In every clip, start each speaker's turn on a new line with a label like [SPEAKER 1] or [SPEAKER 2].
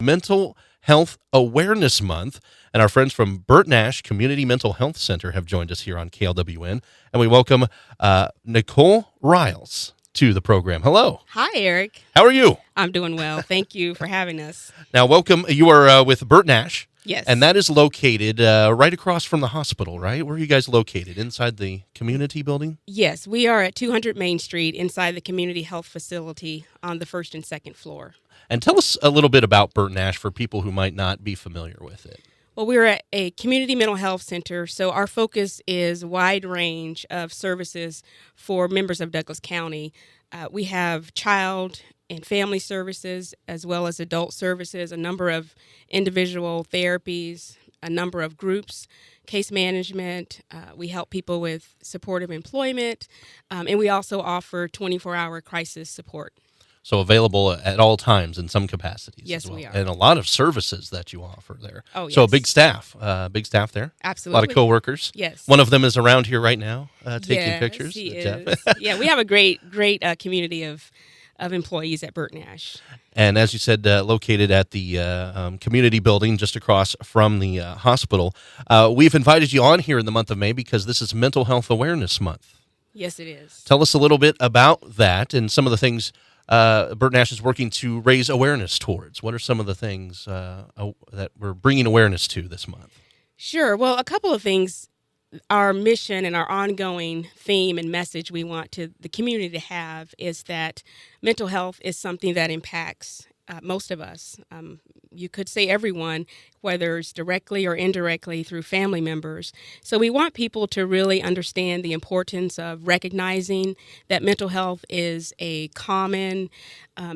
[SPEAKER 1] Mental Health Awareness Month, and our friends from Burt Nash Community Mental Health Center have joined us here on KLWN, and we welcome Nicole Riles to the program. Hello.
[SPEAKER 2] Hi, Eric.
[SPEAKER 1] How are you?
[SPEAKER 2] I'm doing well. Thank you for having us.
[SPEAKER 1] Now, welcome. You are with Burt Nash.
[SPEAKER 2] Yes.
[SPEAKER 1] And that is located right across from the hospital, right? Where are you guys located? Inside the community building?
[SPEAKER 2] Yes, we are at 200 Main Street inside the community health facility on the first and second floor.
[SPEAKER 1] And tell us a little bit about Burt Nash for people who might not be familiar with it.
[SPEAKER 2] Well, we're at a community mental health center, so our focus is a wide range of services for members of Douglas County. We have child and family services as well as adult services, a number of individual therapies, a number of groups, case management. We help people with supportive employment, and we also offer 24-hour crisis support.
[SPEAKER 1] So available at all times in some capacities.
[SPEAKER 2] Yes,
[SPEAKER 1] as well.
[SPEAKER 2] we are.
[SPEAKER 1] And a lot of services that you offer there.
[SPEAKER 2] Oh, yes.
[SPEAKER 1] So a big staff there.
[SPEAKER 2] Absolutely.
[SPEAKER 1] A lot of coworkers.
[SPEAKER 2] Yes.
[SPEAKER 1] One of them is around here right now taking
[SPEAKER 2] Yes,
[SPEAKER 1] pictures.
[SPEAKER 2] he
[SPEAKER 1] Jeff.
[SPEAKER 2] is. Yeah, we have a great community of employees at Burt Nash.
[SPEAKER 1] And as you said, located at the community building just across from the hospital. We've invited you on here in the month of May because this is Mental Health Awareness Month.
[SPEAKER 2] Yes, it is.
[SPEAKER 1] Tell us a little bit about that and some of the things Burt Nash is working to raise awareness towards. What are some of the things that we're bringing awareness to this month?
[SPEAKER 2] Sure. Well, a couple of things. Our mission and our ongoing theme and message we want to the community to have is that mental health is something that impacts most of us. You could say everyone, whether it's directly or indirectly through family members. So we want people to really understand the importance of recognizing that mental health is a common,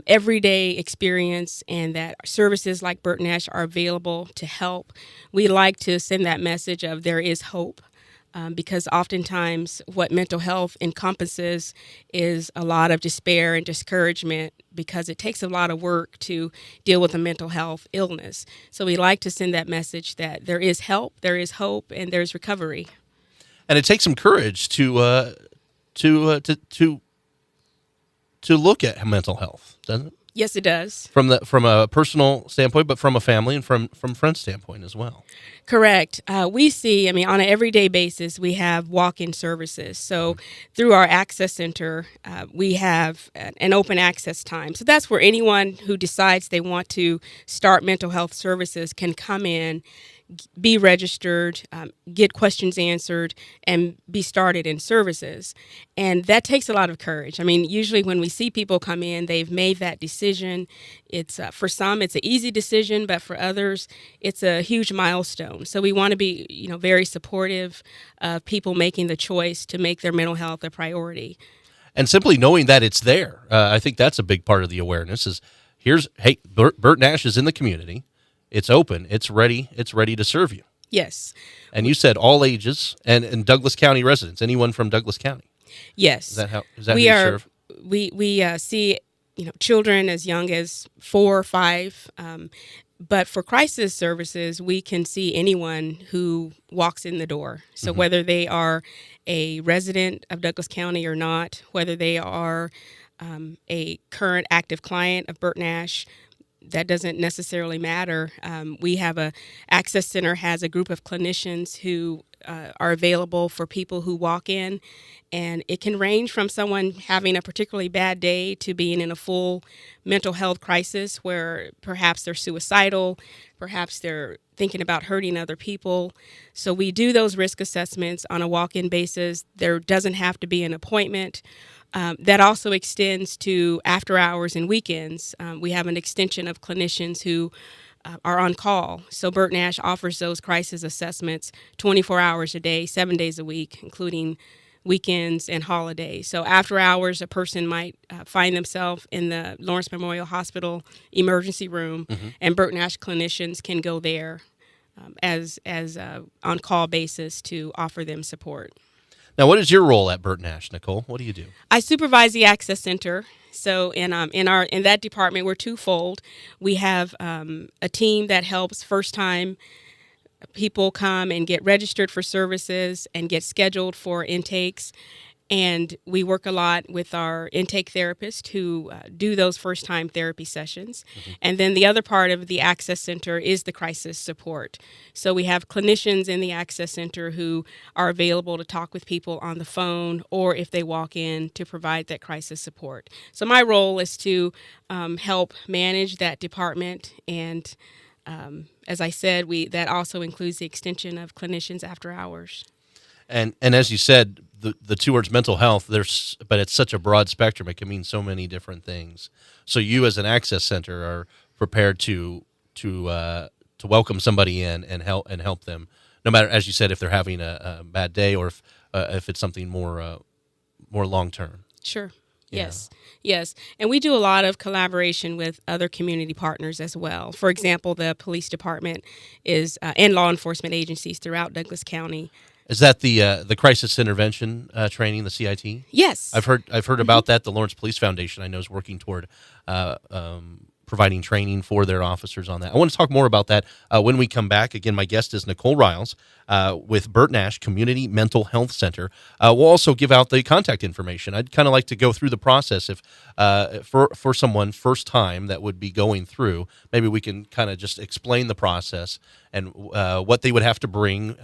[SPEAKER 2] everyday experience and that services like Burt Nash are available to help. We like to send that message of there is hope. Because oftentimes what mental health encompasses is a lot of despair and discouragement because it takes a lot of work to deal with a mental health illness. So we like to send that message that there is help, there is hope, and there's recovery.
[SPEAKER 1] And it takes some courage to look at mental health, doesn't it?
[SPEAKER 2] Yes, it does.
[SPEAKER 1] From a personal standpoint, but from a family and from friends standpoint as well.
[SPEAKER 2] Correct. We see, on an everyday basis, we have walk-in services. So through our access center, we have an open access time. So that's where anyone who decides they want to start mental health services can come in, be registered, get questions answered, and be started in services. And that takes a lot of courage. Usually when we see people come in, they've made that decision. It's for some, it's an easy decision, but for others, it's a huge milestone. So we want to be, very supportive of people making the choice to make their mental health a priority.
[SPEAKER 1] And simply knowing that it's there, I think that's a big part of the awareness is Burt Nash is in the community. It's open. It's ready to serve you.
[SPEAKER 2] Yes.
[SPEAKER 1] And you said all ages and Douglas County residents, anyone from Douglas County.
[SPEAKER 2] Yes.
[SPEAKER 1] Is that who you serve?
[SPEAKER 2] We see children as young as 4 or 5. But for crisis services, we can see anyone who walks in the door. So whether they are a resident of Douglas County or not, whether they are a current active client of Burt Nash, that doesn't necessarily matter. We have Access Center has a group of clinicians who are available for people who walk in, and it can range from someone having a particularly bad day to being in a full mental health crisis where perhaps they're suicidal, perhaps they're thinking about hurting other people. So we do those risk assessments on a walk-in basis. There doesn't have to be an appointment. That also extends to after hours and weekends. We have an extension of clinicians who are on call. So Burt Nash offers those crisis assessments 24 hours a day, 7 days a week, including weekends and holidays. So after hours, a person might find themselves in the Lawrence Memorial Hospital emergency room, and Burt Nash clinicians can go there as on-call basis to offer them support.
[SPEAKER 1] Now, what is your role at Burt Nash, Nicole? What do you do?
[SPEAKER 2] I supervise the Access Center. So in that department, we're twofold. We have a team that helps first-time people come and get registered for services and get scheduled for intakes. And we work a lot with our intake therapist who do those first-time therapy sessions. And then the other part of the Access Center is the crisis support. So we have clinicians in the Access Center who are available to talk with people on the phone, or if they walk in, to provide that crisis support. So my role is to help manage that department. And as I said, that also includes the extension of clinicians after hours.
[SPEAKER 1] And as you said, the two words mental health, but it's such a broad spectrum. It can mean so many different things. So you as an Access Center are prepared to welcome somebody in and help them, no matter, as you said, if they're having a bad day or if it's something more long term.
[SPEAKER 2] Sure.
[SPEAKER 1] Yeah.
[SPEAKER 2] Yes. And we do a lot of collaboration with other community partners as well. For example, the police department and law enforcement agencies throughout Douglas County.
[SPEAKER 1] Is that the crisis intervention training, the CIT?
[SPEAKER 2] Yes.
[SPEAKER 1] I've heard about that. The Lawrence Police Foundation, I know, is working toward providing training for their officers on that. I want to talk more about that when we come back. Again, my guest is Nicole Riles with Bert Nash Community Mental Health Center. We'll also give out the contact information. I'd kind of like to go through the process if for someone first time that would be going through. Maybe we can kind of just explain the process and what they would have to bring.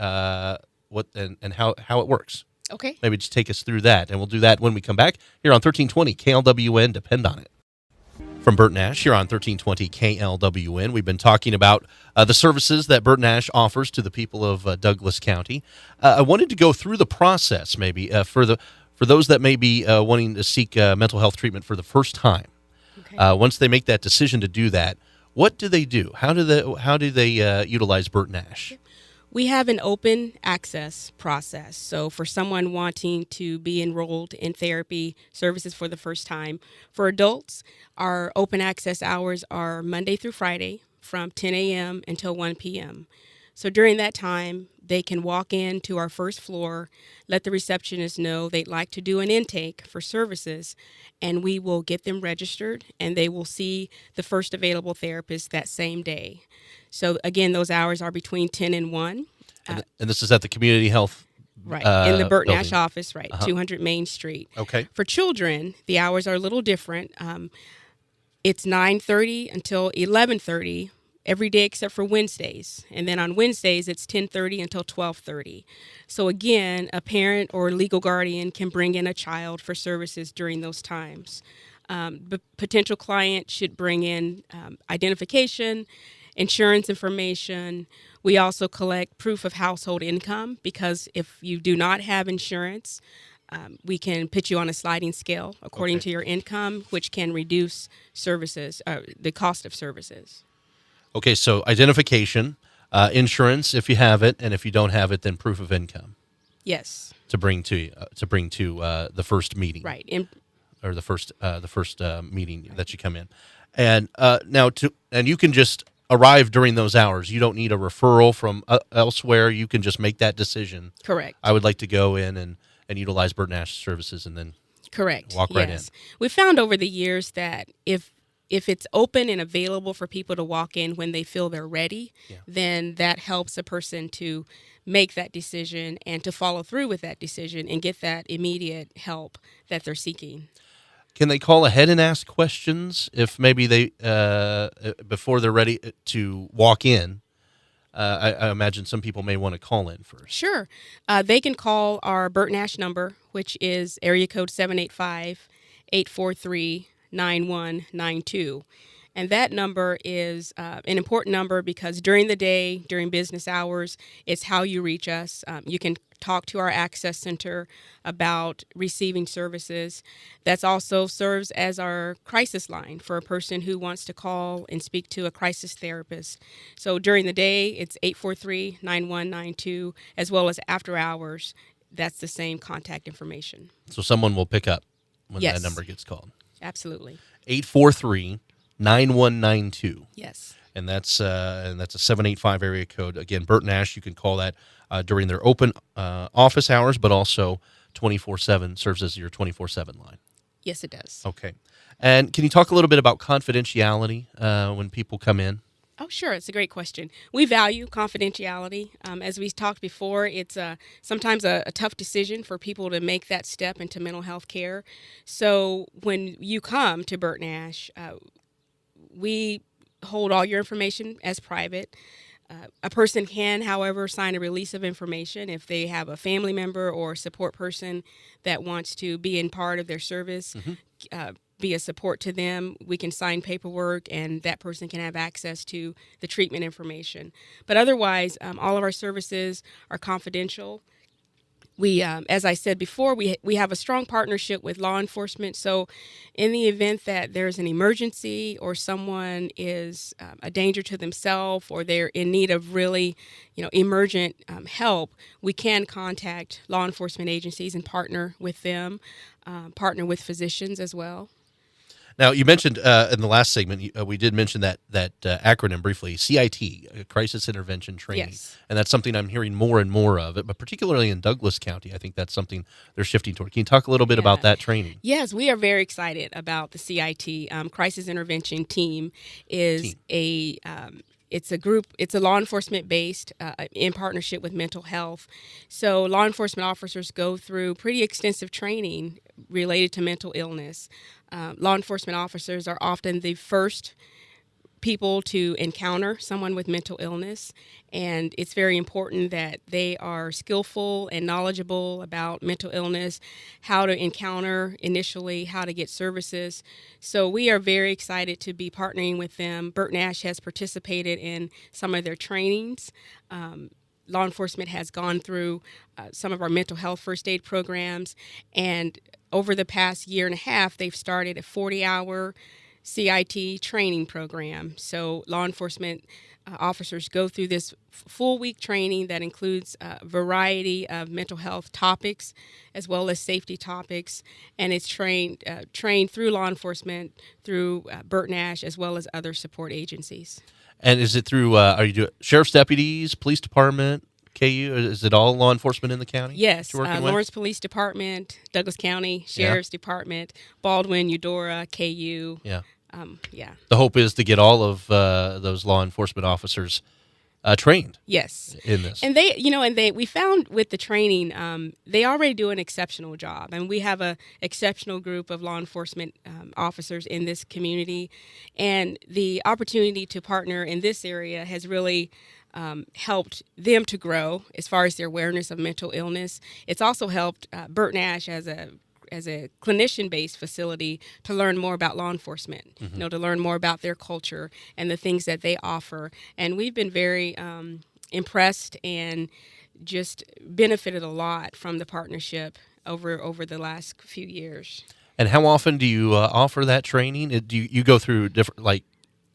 [SPEAKER 1] And how it works.
[SPEAKER 2] Okay.
[SPEAKER 1] Maybe just take us through that, and we'll do that when we come back here on 1320 KLWN. Depend on it. From Bert Nash here on 1320 KLWN, we've been talking about the services that Bert Nash offers to the people of Douglas County. I wanted to go through the process, maybe for those that may be wanting to seek mental health treatment for the first time.
[SPEAKER 2] Okay.
[SPEAKER 1] Once they make that decision to do that, what do they do? How do they utilize Bert Nash?
[SPEAKER 2] We have an open access process. So for someone wanting to be enrolled in therapy services for the first time, for adults, our open access hours are Monday through Friday from 10 a.m. until 1 p.m. So during that time, they can walk in to our first floor, let the receptionist know they'd like to do an intake for services, and we will get them registered, and they will see the first available therapist that same day. So again, those hours are between 10 and 1.
[SPEAKER 1] And this is at the Community Health
[SPEAKER 2] Right, in the Bert Nash
[SPEAKER 1] building.
[SPEAKER 2] office, right, 200 Main Street.
[SPEAKER 1] Okay.
[SPEAKER 2] For children, the hours are a little different. It's 9:30 until 11:30 every day except for Wednesdays. And then on Wednesdays, it's 10:30 until 12:30. So again, a parent or legal guardian can bring in a child for services during those times. The potential client should bring in identification, insurance information. We also collect proof of household income, because if you do not have insurance, we can put you on a sliding scale according to your income, which can reduce services, the cost of services.
[SPEAKER 1] Okay, so identification, insurance if you have it, and if you don't have it, then proof of income.
[SPEAKER 2] Yes.
[SPEAKER 1] To bring to the first meeting.
[SPEAKER 2] Right.
[SPEAKER 1] Or the first meeting that you come in, and now you can just arrive during those hours. You don't need a referral from elsewhere. You can just make that decision.
[SPEAKER 2] Correct.
[SPEAKER 1] I would like to go in and utilize Bert Nash services, and then
[SPEAKER 2] correct.
[SPEAKER 1] walk right in.
[SPEAKER 2] We found over the years that if it's open and available for people to walk in when they feel they're ready, then that helps a person to make that decision and to follow through with that decision and get that immediate help that they're seeking.
[SPEAKER 1] Can they call ahead and ask questions if maybe they before they're ready to walk in? I imagine some people may want to call in first.
[SPEAKER 2] Sure. They can call our Bert Nash number, which is area code 785-843-9192. And that number is an important number because during the day, during business hours, it's how you reach us. You can talk to our Access Center about receiving services. That also serves as our crisis line for a person who wants to call and speak to a crisis therapist. So during the day, it's 843-9192, as well as after hours. That's the same contact information.
[SPEAKER 1] So someone will pick up when
[SPEAKER 2] Yes.
[SPEAKER 1] that number gets called.
[SPEAKER 2] Absolutely.
[SPEAKER 1] 843-9192.
[SPEAKER 2] Yes.
[SPEAKER 1] And that's a 785 area code. Again, Bert Nash, you can call that during their open office hours, but also 24/7 serves as your 24/7 line.
[SPEAKER 2] Yes, it does.
[SPEAKER 1] Okay. And can you talk a little bit about confidentiality when people come in?
[SPEAKER 2] Oh, sure. It's a great question. We value confidentiality. As we talked before, it's sometimes a tough decision for people to make that step into mental health care. So when you come to Burt Nash, we hold all your information as private. A person can, however, sign a release of information if they have a family member or support person that wants to be in part of their service, be a support to them. We can sign paperwork, and that person can have access to the treatment information. But otherwise, all of our services are confidential. We, as I said before, we have a strong partnership with law enforcement. So, in the event that there's an emergency or someone is a danger to themselves or they're in need of really, emergent help, we can contact law enforcement agencies and partner with them, partner with physicians as well.
[SPEAKER 1] Now, you mentioned in the last segment, we did mention that acronym briefly, CIT, Crisis Intervention Training.
[SPEAKER 2] Yes.
[SPEAKER 1] And that's something I'm hearing more and more of, but particularly in Douglas County, I think that's something they're shifting toward. Can you talk a little bit about that training?
[SPEAKER 2] Yes, we are very excited about the CIT. Crisis Intervention Team is it's a group, it's a law enforcement based in partnership with mental health. So law enforcement officers go through pretty extensive training related to mental illness. Law enforcement officers are often the first people to encounter someone with mental illness, and it's very important that they are skillful and knowledgeable about mental illness, how to encounter initially, how to get services. So we are very excited to be partnering with them. Burt Nash has participated in some of their trainings. Law enforcement has gone through some of our mental health first aid programs, and over the past year and a half, they've started a 40-hour CIT training program. So law enforcement officers go through this full week training that includes a variety of mental health topics as well as safety topics, and it's trained through law enforcement, through Burt Nash, as well as other support agencies.
[SPEAKER 1] And is it through, are you doing sheriff's deputies, police department, KU? Is it all law enforcement in the county?
[SPEAKER 2] Yes, Lawrence Police Department, Douglas County Sheriff's Department, Baldwin, Eudora, KU.
[SPEAKER 1] Yeah.
[SPEAKER 2] Yeah.
[SPEAKER 1] The hope is to get all of those law enforcement officers trained.
[SPEAKER 2] Yes.
[SPEAKER 1] In this.
[SPEAKER 2] And we found with the training, they already do an exceptional job. And we have a exceptional group of law enforcement officers in this community. And the opportunity to partner in this area has really helped them to grow as far as their awareness of mental illness. It's also helped Burt Nash as a clinician-based facility to learn more about law enforcement, to learn more about their culture and the things that they offer. And we've been very impressed and just benefited a lot from the partnership over the last few years.
[SPEAKER 1] And how often do you offer that training? Do you go through different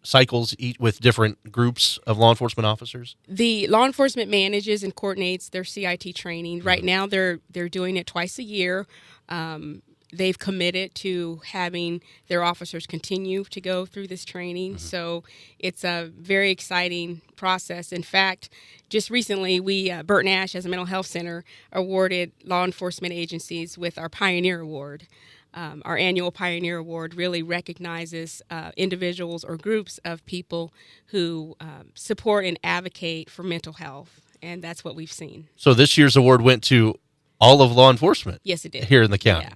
[SPEAKER 1] cycles with different groups of law enforcement officers?
[SPEAKER 2] The law enforcement manages and coordinates their CIT training. Right now, they're doing it twice a year. They've committed to having their officers continue to go through this training. So it's a very exciting process. In fact, just recently, Burt Nash, as a mental health center, awarded law enforcement agencies with our Pioneer Award. Our annual Pioneer Award really recognizes individuals or groups of people who support and advocate for mental health, and that's what we've seen.
[SPEAKER 1] So this year's award went to all of law enforcement.
[SPEAKER 2] Yes, it did.
[SPEAKER 1] Here in the county.
[SPEAKER 2] Yeah.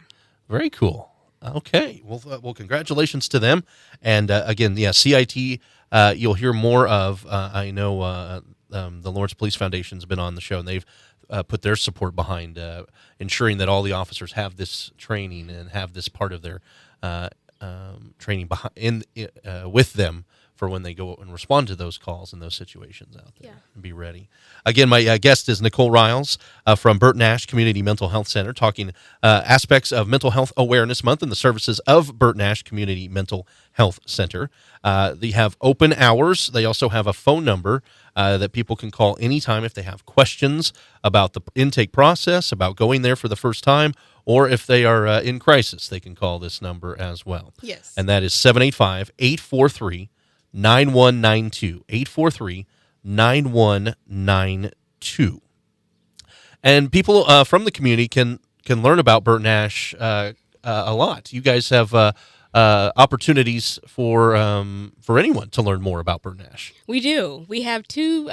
[SPEAKER 1] Very cool. Okay. Well, congratulations to them. And again, CIT, you'll hear more of. I know the Lawrence Police Foundation has been on the show, and they've put their support behind ensuring that all the officers have this training and have this part of their training with them for when they go and respond to those calls and those situations out there and be ready. Again, my guest is Nicole Riles from Burt Nash Community Mental Health Center, talking aspects of Mental Health Awareness Month and the services of Burt Nash Community Mental Health Center. They have open hours. They also have a phone number that people can call anytime if they have questions about the intake process, about going there for the first time, or if they are in crisis, they can call this number as well.
[SPEAKER 2] Yes.
[SPEAKER 1] And that is 785-843-9192, 843-9192. And people from the community can learn about Burt Nash a lot. You guys have opportunities for anyone to learn more about Bert Nash.
[SPEAKER 2] We do. We have two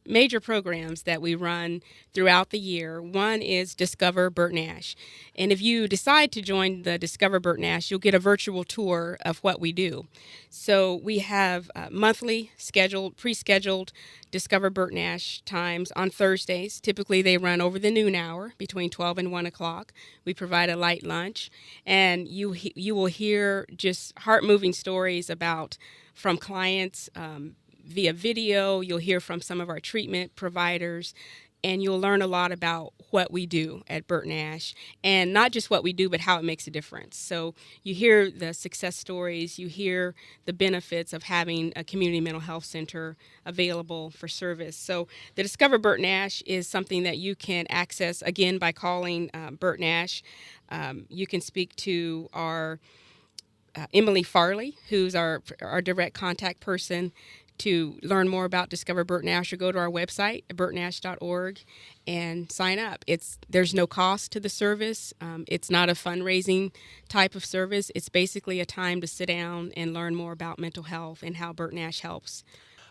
[SPEAKER 2] major programs that we run throughout the year. One is Discover Bert Nash. And if you decide to join the Discover Bert Nash, you'll get a virtual tour of what we do. So we have monthly pre-scheduled Discover Bert Nash times on Thursdays. Typically, they run over the noon hour between 12 and 1 o'clock. We provide a light lunch, and you will hear just heart-moving stories from clients via video. You'll hear from some of our treatment providers, and you'll learn a lot about what we do at Bert Nash, and not just what we do, but how it makes a difference. So you hear the success stories, you hear the benefits of having a community mental health center available for service. So the Discover Bert Nash is something that you can access, again, by calling Bert Nash. You can speak to our Emily Farley, who's our direct contact person, to learn more about Discover Bert Nash, or go to our website, bertnash.org, and sign up. There's no cost to the service. It's not a fundraising type of service. It's basically a time to sit down and learn more about mental health and how Bert Nash helps.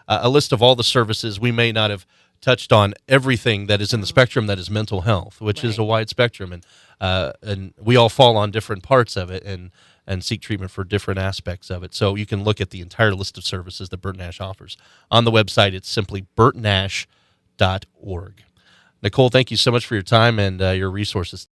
[SPEAKER 1] A list of all the services. We may not have touched on everything that is in the spectrum that is mental health, which is a wide spectrum, and we all fall on different parts of it and seek treatment for different aspects of it. So you can look at the entire list of services that Bert Nash offers. On the website, it's simply bertnash.org. Nicole, thank you so much for your time and your resources.